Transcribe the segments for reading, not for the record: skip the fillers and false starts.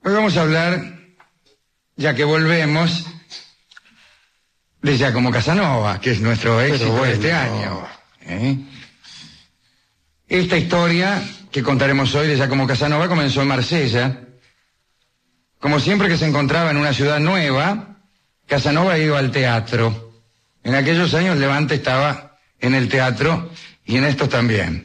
Hoy vamos a hablar, ya que volvemos, de Giacomo Casanova, que es nuestro éxito de este año. Esta historia que contaremos hoy de Giacomo Casanova comenzó en Marsella. Como siempre que se encontraba en una ciudad nueva, Casanova iba al teatro. En aquellos años Levante estaba en el teatro y en estos también.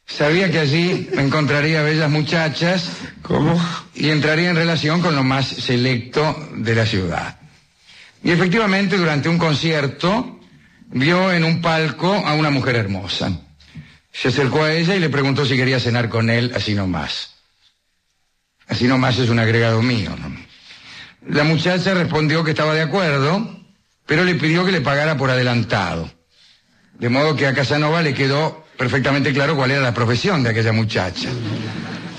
Sabía que allí encontraría bellas muchachas. ¿Cómo? Y entraría en relación con lo más selecto de la ciudad. Y efectivamente, durante un concierto, vio en un palco a una mujer hermosa. Se acercó a ella y le preguntó si quería cenar con él, así nomás. Así nomás es un agregado mío, ¿no? La muchacha respondió que estaba de acuerdo, pero le pidió que le pagara por adelantado. De modo que a Casanova le quedó perfectamente claro cuál era la profesión de aquella muchacha.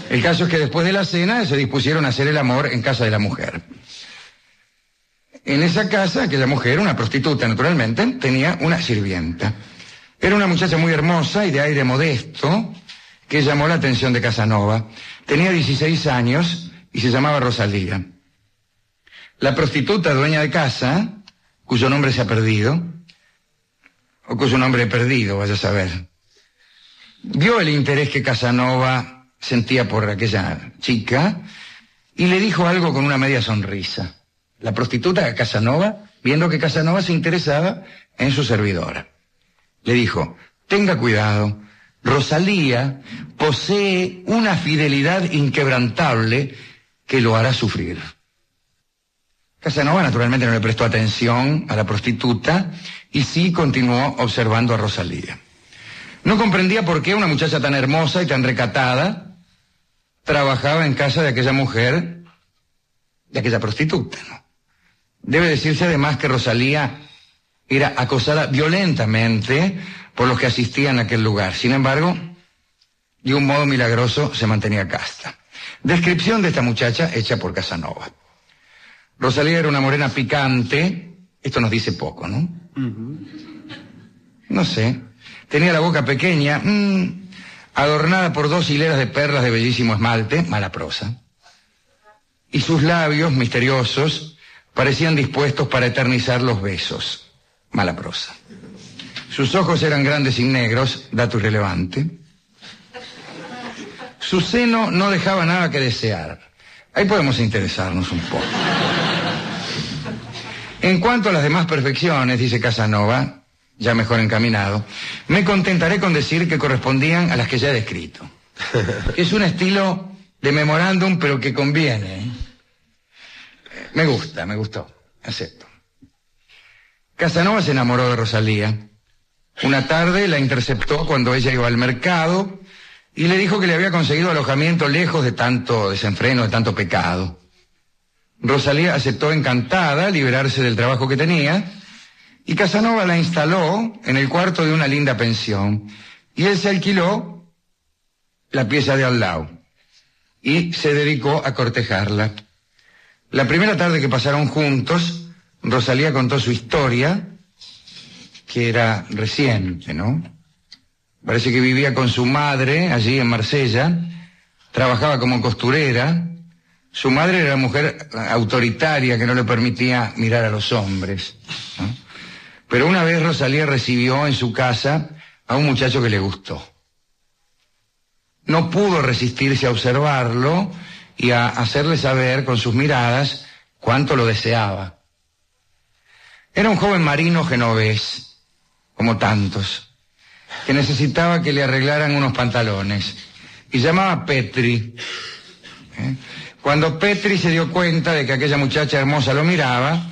El caso es que después de la cena se dispusieron a hacer el amor en casa de la mujer. En esa casa, aquella mujer, una prostituta naturalmente, tenía una sirvienta. Era una muchacha muy hermosa y de aire modesto que llamó la atención de Casanova. Tenía 16 años y se llamaba Rosalía. La prostituta dueña de casa, cuyo nombre se ha perdido, o cuyo nombre he perdido, vaya a saber, vio el interés que Casanova sentía por aquella chica y le dijo algo con una media sonrisa. La prostituta a Casanova, viendo que Casanova se interesaba en su servidora, le dijo: tenga cuidado, Rosalía posee una fidelidad inquebrantable que lo hará sufrir. Casanova naturalmente no le prestó atención a la prostituta y sí continuó observando a Rosalía. No comprendía por qué una muchacha tan hermosa y tan recatada trabajaba en casa de aquella mujer, de aquella prostituta, ¿no? Debe decirse además que Rosalía era acosada violentamente por los que asistían a aquel lugar. Sin embargo, de un modo milagroso se mantenía casta. Descripción de esta muchacha hecha por Casanova. Rosalía era una morena picante, esto nos dice poco, ¿no? No sé. Tenía la boca pequeña, adornada por 2 hileras de perlas de bellísimo esmalte, mala prosa. Y sus labios misteriosos parecían dispuestos para eternizar los besos, mala prosa. Sus ojos eran grandes y negros, dato irrelevante. Su seno no dejaba nada que desear. Ahí podemos interesarnos un poco. En cuanto a las demás perfecciones, dice Casanova, ya mejor encaminado, me contentaré con decir que correspondían a las que ya he descrito. Es un estilo de memorándum, pero que conviene, ¿eh? Me gustó, acepto. Casanova se enamoró de Rosalía. Una tarde la interceptó cuando ella iba al mercado y le dijo que le había conseguido alojamiento lejos de tanto desenfreno, de tanto pecado. Rosalía aceptó encantada liberarse del trabajo que tenía y Casanova la instaló en el cuarto de una linda pensión y él se alquiló la pieza de al lado y se dedicó a cortejarla. La primera tarde que pasaron juntos, Rosalía contó su historia, que era reciente, ¿no? Parece que vivía con su madre allí en Marsella, trabajaba como costurera. Su madre era una mujer autoritaria que no le permitía mirar a los hombres, ¿no? Pero una vez Rosalía recibió en su casa a un muchacho que le gustó. No pudo resistirse a observarlo y a hacerle saber con sus miradas cuánto lo deseaba. Era un joven marino genovés, como tantos, que necesitaba que le arreglaran unos pantalones, y llamaba Petri. Cuando Petri se dio cuenta de que aquella muchacha hermosa lo miraba,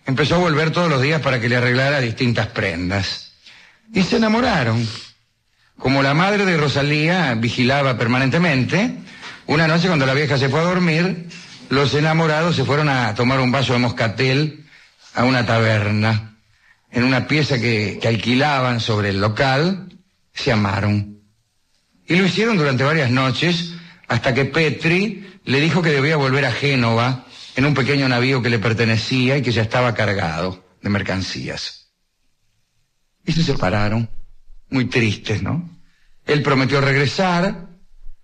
empezó a volver todos los días para que le arreglara distintas prendas. Y se enamoraron. Como la madre de Rosalía vigilaba permanentemente, una noche cuando la vieja se fue a dormir, los enamorados se fueron a tomar un vaso de moscatel a una taberna. En una pieza que alquilaban sobre el local, se amaron. Y lo hicieron durante varias noches, hasta que Petri le dijo que debía volver a Génova en un pequeño navío que le pertenecía y que ya estaba cargado de mercancías. Y se separaron. muy tristes, ¿no? Él prometió regresar,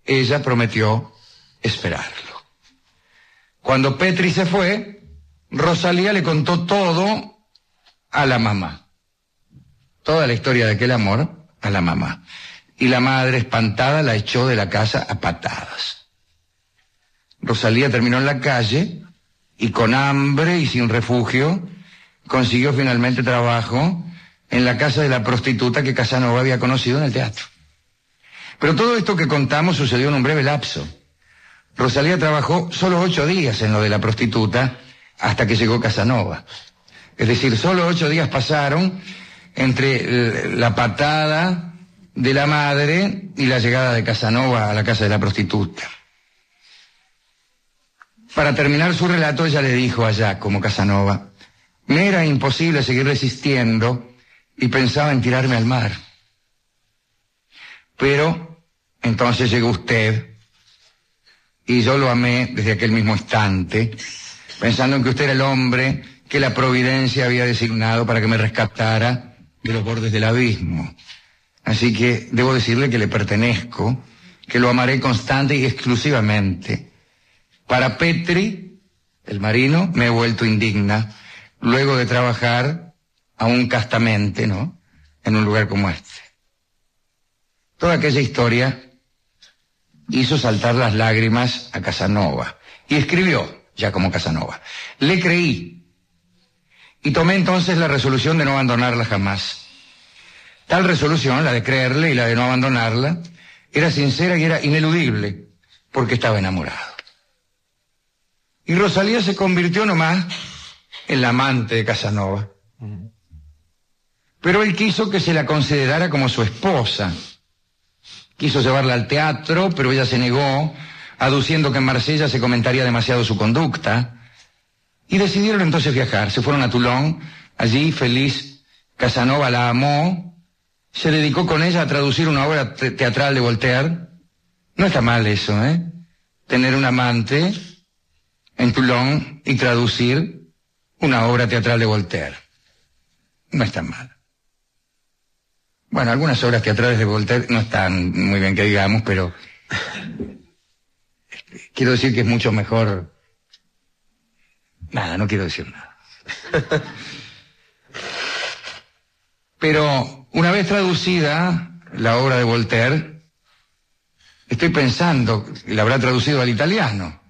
ella prometió esperarlo. Cuando Petri se fue, Rosalía le contó todo a la mamá. Toda la historia de aquel amor a la mamá. Y la madre, espantada, la echó de la casa a patadas. Rosalía terminó en la calle y con hambre y sin refugio consiguió finalmente trabajo en la casa de la prostituta que Casanova había conocido en el teatro. Pero todo esto que contamos sucedió en un breve lapso. Rosalía trabajó solo 8 días en lo de la prostituta hasta que llegó Casanova. Es decir, solo 8 días pasaron entre la patada de la madre y la llegada de Casanova a la casa de la prostituta. Para terminar su relato, ella le dijo a Giacomo Casanova: me era imposible seguir resistiendo y pensaba en tirarme al mar. Pero entonces llegó usted y yo lo amé desde aquel mismo instante, pensando en que usted era el hombre que la providencia había designado para que me rescatara de los bordes del abismo. Así que debo decirle que le pertenezco, que lo amaré constante y exclusivamente. Para Petri, el marino, me he vuelto indigna, luego de trabajar aún castamente, ¿no?, en un lugar como este. Toda aquella historia hizo saltar las lágrimas a Casanova, y escribió Giacomo Casanova: le creí, y tomé entonces la resolución de no abandonarla jamás. Tal resolución, la de creerle y la de no abandonarla, era sincera y era ineludible, porque estaba enamorado. Y Rosalía se convirtió nomás en la amante de Casanova. Pero él quiso que se la considerara como su esposa. Quiso llevarla al teatro, pero ella se negó, aduciendo que en Marsella se comentaría demasiado su conducta. Y decidieron entonces viajar. Se fueron a Toulon. Allí, feliz, Casanova la amó. Se dedicó con ella a traducir una obra teatral de Voltaire. No está mal eso, ¿eh? Tener un amante en Toulon y traducir una obra teatral de Voltaire. No está mal. Bueno, algunas obras teatrales de Voltaire no están muy bien que digamos, pero quiero decir que es mucho mejor. Nada, no quiero decir nada. Pero una vez traducida la obra de Voltaire, estoy pensando que la habrá traducido al italiano.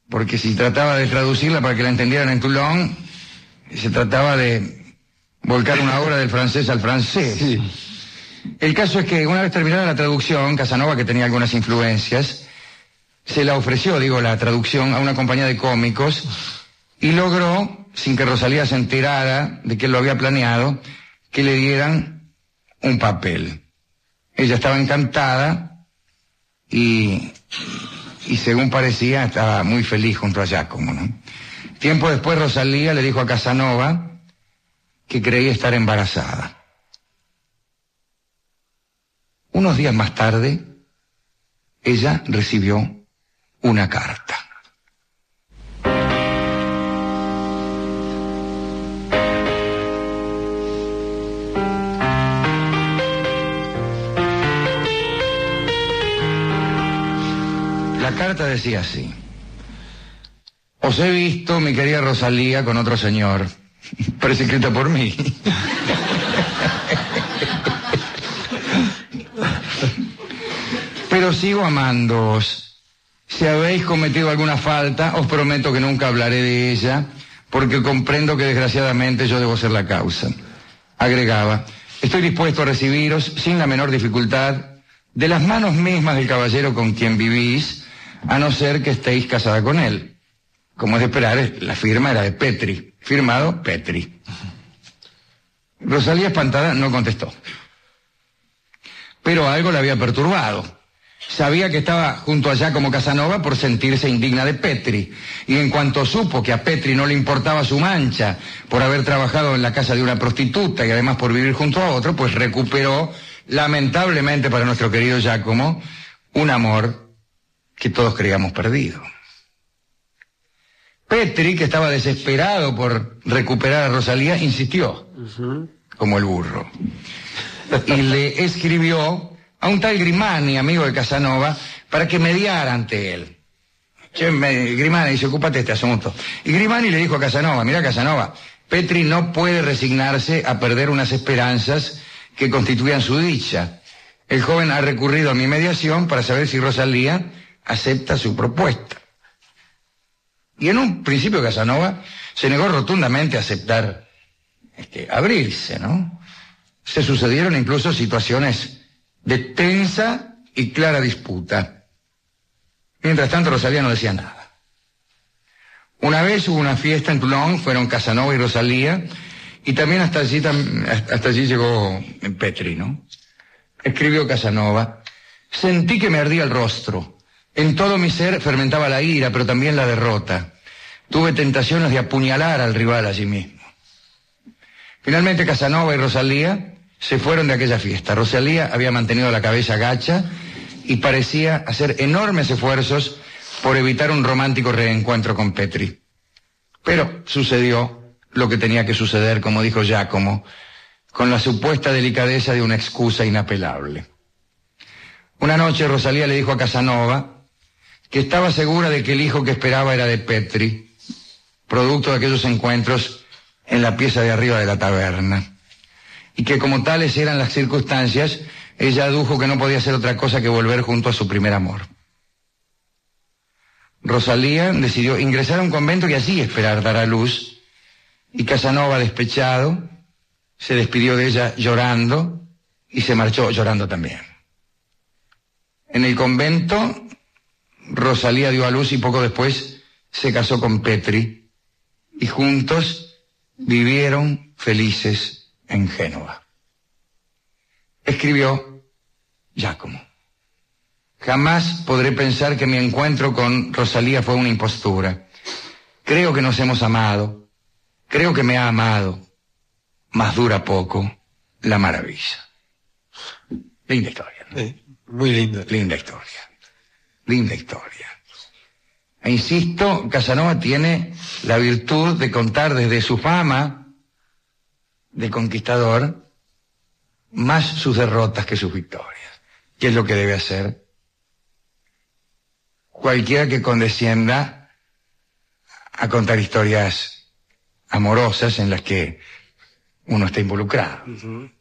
Porque si trataba de traducirla para que la entendieran en Toulon, se trataba de volcar una obra del francés al francés. Sí. El caso es que una vez terminada la traducción, Casanova, que tenía algunas influencias, se la ofreció, la traducción, a una compañía de cómicos, y logró, sin que Rosalía se enterara de que él lo había planeado, que le dieran un papel. Ella estaba encantada y según parecía estaba muy feliz junto a Giacomo, ¿no? Tiempo después Rosalía le dijo a Casanova que creía estar embarazada. Unos días más tarde, ella recibió una carta. La carta decía así: os he visto, mi querida Rosalía, con otro señor. Parece escrita por mí. Pero sigo amándoos. Si habéis cometido alguna falta, os prometo que nunca hablaré de ella, porque comprendo que desgraciadamente yo debo ser la causa. Agregaba: estoy dispuesto a recibiros sin la menor dificultad de las manos mismas del caballero con quien vivís, a no ser que estéis casada con él. Como es de esperar, la firma era de Petri. Firmado Petri. Rosalía, espantada, no contestó. Pero algo la había perturbado. Sabía que estaba junto a Giacomo Casanova por sentirse indigna de Petri. Y en cuanto supo que a Petri no le importaba su mancha por haber trabajado en la casa de una prostituta y además por vivir junto a otro, pues recuperó, lamentablemente para nuestro querido Giacomo, un amor que todos creíamos perdido. Petri, que estaba desesperado por recuperar a Rosalía, insistió, como el burro. y le escribió a un tal Grimani, amigo de Casanova, para que mediara ante él. Grimani dice, ocúpate de este asunto. Y Grimani le dijo a Casanova, mira Casanova, Petri no puede resignarse a perder unas esperanzas que constituían su dicha. El joven ha recurrido a mi mediación para saber si Rosalía acepta su propuesta. Y en un principio Casanova se negó rotundamente a aceptar abrirse, ¿no? Se sucedieron incluso situaciones de tensa y clara disputa. Mientras tanto Rosalía no decía nada. Una vez hubo una fiesta en Toulon, fueron Casanova y Rosalía, y también hasta allí llegó Petri, ¿no? Escribió Casanova, sentí que me ardía el rostro. En todo mi ser fermentaba la ira, pero también la derrota. Tuve tentaciones de apuñalar al rival allí mismo. Finalmente Casanova y Rosalía se fueron de aquella fiesta. Rosalía había mantenido la cabeza gacha y parecía hacer enormes esfuerzos por evitar un romántico reencuentro con Petri. Pero sucedió lo que tenía que suceder, como dijo Giacomo, con la supuesta delicadeza de una excusa inapelable. Una noche Rosalía le dijo a Casanova que estaba segura de que el hijo que esperaba era de Petri, producto de aquellos encuentros en la pieza de arriba de la taberna, y que como tales eran las circunstancias, ella adujo que no podía hacer otra cosa que volver junto a su primer amor. Rosalía decidió ingresar a un convento y allí esperar dar a luz, y Casanova, despechado, se despidió de ella llorando y se marchó llorando también. En el convento, Rosalía dio a luz y poco después se casó con Petri y juntos vivieron felices en Génova. Escribió Giacomo. Jamás podré pensar que mi encuentro con Rosalía fue una impostura. Creo que nos hemos amado, creo que me ha amado, mas dura poco la maravilla. Linda historia, ¿no? Muy linda. Linda historia. Linda historia. E insisto, Casanova tiene la virtud de contar desde su fama de conquistador más sus derrotas que sus victorias, que es lo que debe hacer cualquiera que condescienda a contar historias amorosas en las que uno está involucrado. Uh-huh.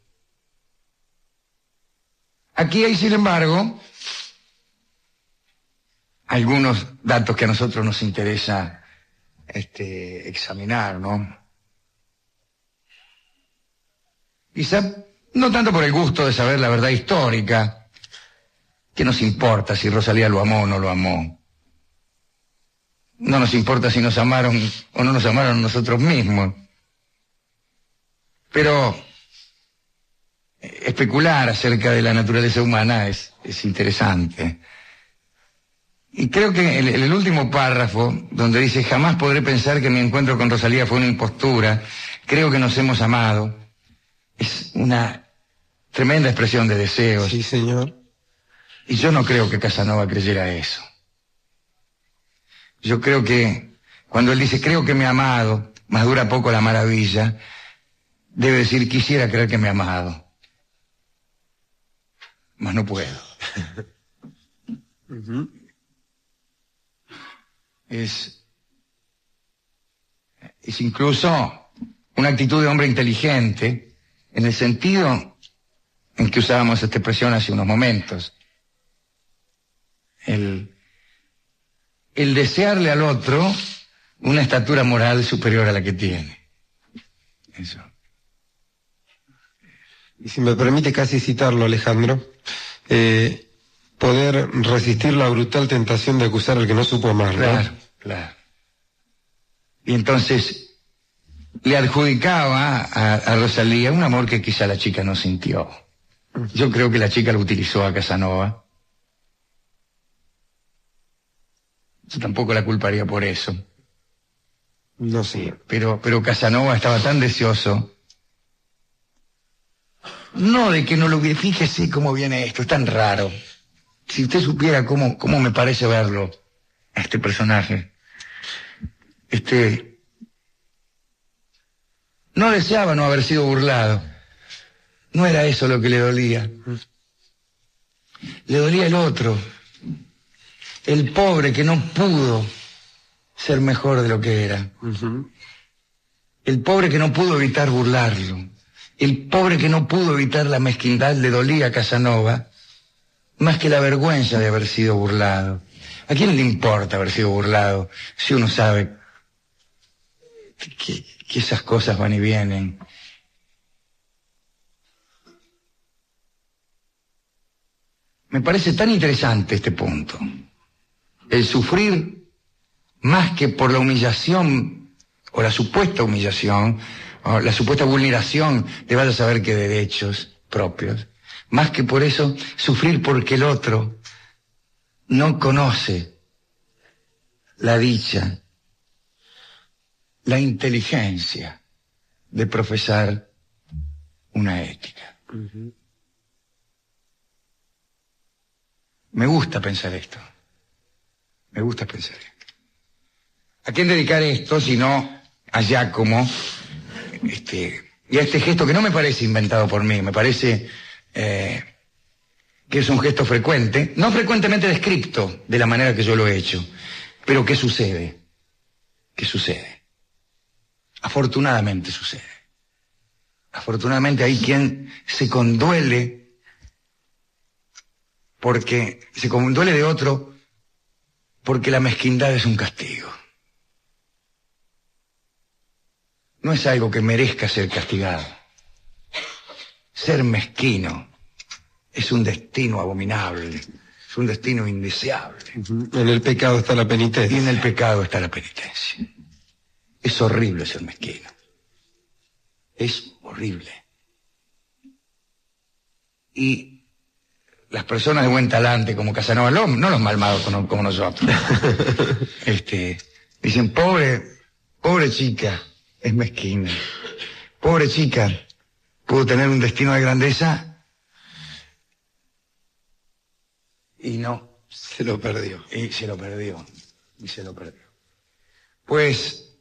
Aquí hay, sin embargo, algunos datos que a nosotros nos interesa examinar, ¿no? Quizá no tanto por el gusto de saber la verdad histórica, ¿qué nos importa si Rosalía lo amó o no lo amó? No nos importa si nos amaron o no nos amaron nosotros mismos. Pero especular acerca de la naturaleza humana es interesante. Y creo que el último párrafo, donde dice, jamás podré pensar que mi encuentro con Rosalía fue una impostura, creo que nos hemos amado, es una tremenda expresión de deseos. Sí, señor. Y yo no creo que Casanova creyera eso. Yo creo que cuando él dice, creo que me ha amado, mas dura poco la maravilla, debe decir, quisiera creer que me ha amado, mas no puedo. Uh-huh. Es incluso una actitud de hombre inteligente, en el sentido en que usábamos esta expresión hace unos momentos. El desearle al otro una estatura moral superior a la que tiene. Eso. Y si me permite casi citarlo, Alejandro, poder resistir la brutal tentación de acusar al que no supo amar, ¿no? Claro, claro. Y entonces le adjudicaba a Rosalía un amor que quizá la chica no sintió. Yo creo que la chica lo utilizó a Casanova. Yo tampoco la culparía por eso. No sé. Pero Casanova estaba tan deseoso. No de que no lo hubiera. Fíjese cómo viene esto, es tan raro. Si usted supiera cómo me parece verlo, a este personaje. No deseaba no haber sido burlado. No era eso lo que le dolía. Le dolía el otro. El pobre que no pudo ser mejor de lo que era. El pobre que no pudo evitar burlarlo. El pobre que no pudo evitar la mezquindad le dolía a Casanova más que la vergüenza de haber sido burlado. ¿A quién le importa haber sido burlado si uno sabe que esas cosas van y vienen? Me parece tan interesante este punto. El sufrir más que por la humillación o la supuesta humillación o la supuesta vulneración de vaya a saber qué derechos propios. Más que por eso, sufrir porque el otro no conoce la dicha, la inteligencia de profesar una ética. Me gusta pensar esto. Me gusta pensar esto. ¿A quién dedicar esto sino a Giacomo? Y a este gesto que no me parece inventado por mí, me parece que es un gesto frecuente, no frecuentemente descripto de la manera que yo lo he hecho, pero que sucede. Que sucede. Afortunadamente sucede. Afortunadamente hay quien se conduele de otro porque la mezquindad es un castigo. No es algo que merezca ser castigado. Ser mezquino es un destino abominable, es un destino indeseable. En el pecado está la penitencia. Y en el pecado está la penitencia. Es horrible ser mezquino. Es horrible. Y las personas de buen talante como Casanova, no los malvados como nosotros, dicen, pobre chica, es mezquina. Pobre chica, pudo tener un destino de grandeza y no. Se lo perdió. Y se lo perdió. Pues,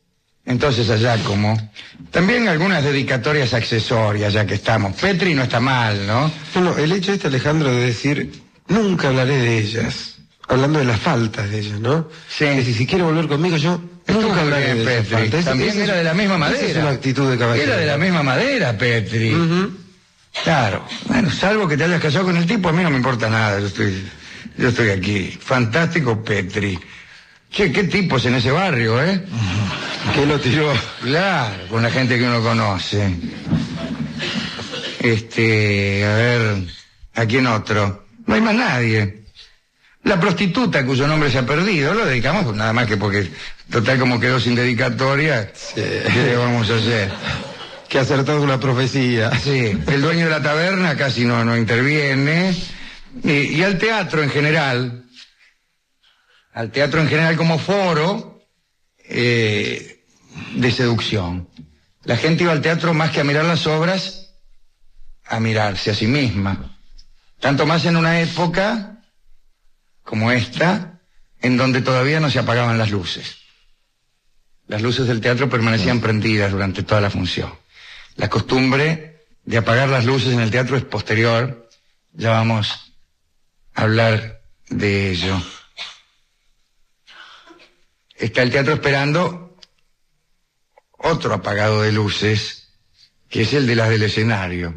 entonces a Giacomo, también algunas dedicatorias accesorias, ya que estamos. Petri no está mal, ¿no? No, el hecho Alejandro, de decir, nunca hablaré de ellas, hablando de las faltas de ellas, ¿no? Sí. Es decir, si quiere volver conmigo, yo nunca hablaré de esas Petri. faltas. También era de la misma madera. Esa es una actitud de caballero. Era de la misma madera, Petri. Claro. Bueno, salvo que te hayas casado con el tipo, a mí no me importa nada. Yo estoy aquí. Fantástico, Petri. Che, qué tipos en ese barrio, ¿eh? ¿Qué lo tiró? Claro, con la gente que uno conoce. A ver, ¿a quién otro? No hay más nadie. La prostituta cuyo nombre se ha perdido, lo dedicamos pues nada más que porque, total, como quedó sin dedicatoria, sí. ¿Qué le vamos a hacer? Que ha acertado una profecía. Sí, el dueño de la taberna casi no interviene. Y al teatro en general como foro de seducción. La gente iba al teatro más que a mirar las obras, a mirarse a sí misma. Tanto más en una época como esta, en donde todavía no se apagaban las luces. Las luces del teatro permanecían prendidas durante toda la función. La costumbre de apagar las luces en el teatro es posterior. Ya vamos a hablar de ello. Está el teatro esperando otro apagado de luces, que es el de las del escenario.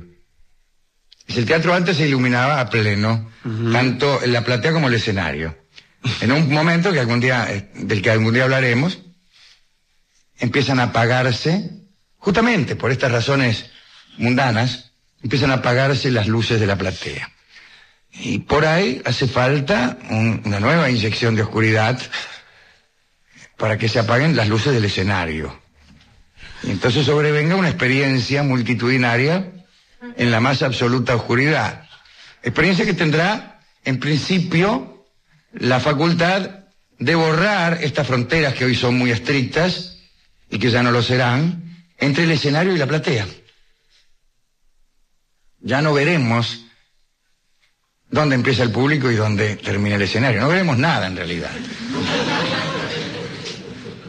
El teatro antes se iluminaba a pleno, tanto en la platea como el escenario. En un momento del que algún día hablaremos, empiezan a apagarse, justamente por estas razones mundanas, empiezan a apagarse las luces de la platea. Y por ahí hace falta una nueva inyección de oscuridad para que se apaguen las luces del escenario. Y entonces sobrevenga una experiencia multitudinaria en la más absoluta oscuridad. Experiencia que tendrá, en principio, la facultad de borrar estas fronteras que hoy son muy estrictas y que ya no lo serán, entre el escenario y la platea. Ya no veremos dónde empieza el público y dónde termina el escenario. No veremos nada, en realidad.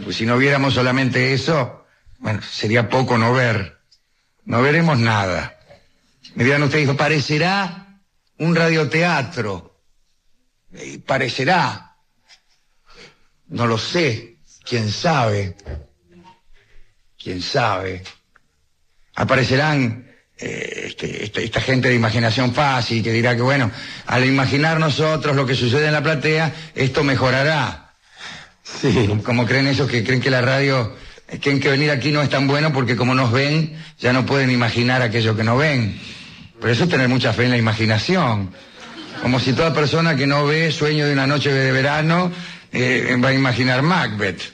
Pues si no viéramos solamente eso, bueno, sería poco no ver. No veremos nada. Me dirán ustedes, parecerá un radioteatro. Parecerá. No lo sé. ¿Quién sabe? ¿Quién sabe? Aparecerán esta gente de imaginación fácil que dirá que, bueno, al imaginar nosotros lo que sucede en la platea, esto mejorará. Sí. Como creen esos que creen que la radio, creen que venir aquí no es tan bueno porque como nos ven, ya no pueden imaginar aquello que no ven. Por eso tener mucha fe en la imaginación. Como si toda persona que no ve Sueño de una noche de verano va a imaginar Macbeth.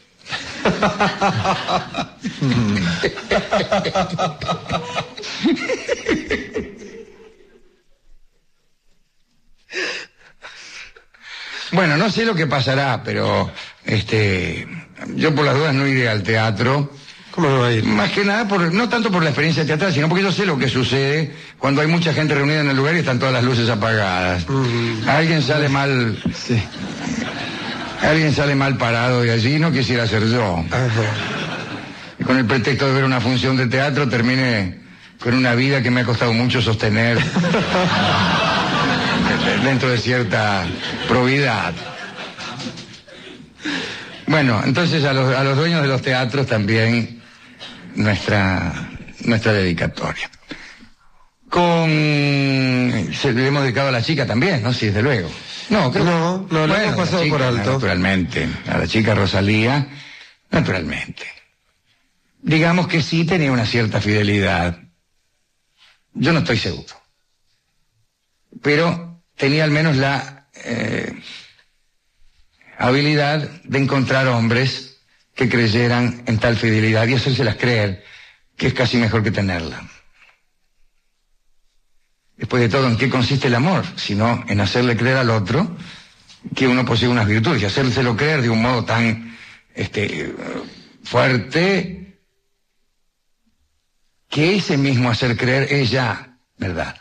Bueno, no sé lo que pasará, pero yo por las dudas no iré al teatro. ¿Cómo no va a ir? Más que nada, no tanto por la experiencia teatral, sino porque yo sé lo que sucede cuando hay mucha gente reunida en el lugar y están todas las luces apagadas. Alguien sale mal. Sí. Alguien sale mal parado de allí, no quisiera ser yo. Ajá. Y con el pretexto de ver una función de teatro termine con una vida que me ha costado mucho sostener dentro de cierta probidad. Bueno, entonces a los dueños de los teatros también nuestra dedicatoria. Le hemos dedicado a la chica también, ¿no? Sí, desde luego. No, lo hemos pasado por alto. Naturalmente, a la chica Rosalía, naturalmente. Digamos que sí tenía una cierta fidelidad. Yo no estoy seguro. Pero tenía al menos la habilidad de encontrar hombres que creyeran en tal fidelidad y hacérselas creer, que es casi mejor que tenerla. Después de todo, ¿en qué consiste el amor? Sino en hacerle creer al otro que uno posee unas virtudes y hacérselo creer de un modo tan fuerte que ese mismo hacer creer es ya verdad.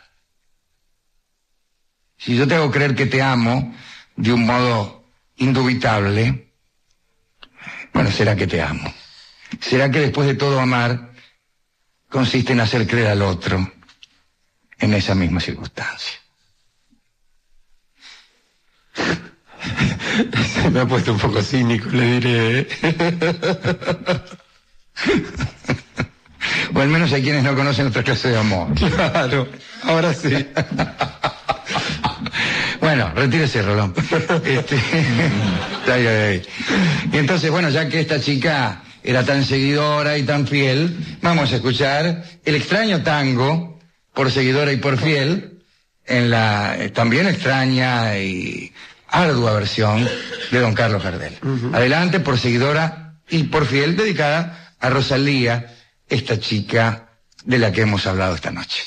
Si yo te hago creer que te amo de un modo indubitable, bueno, será que te amo. Será que después de todo amar consiste en hacer creer al otro en esa misma circunstancia. Se me ha puesto un poco cínico, le diré. O al menos hay quienes no conocen otra clase de amor. Claro, ahora sí. Bueno, retírese, Rolón. Y entonces, bueno, ya que esta chica era tan seguidora y tan fiel, vamos a escuchar el extraño tango, Por seguidora y por fiel, en la también extraña y ardua versión de don Carlos Gardel. Adelante, Por seguidora y por fiel, dedicada a Rosalía, esta chica de la que hemos hablado esta noche.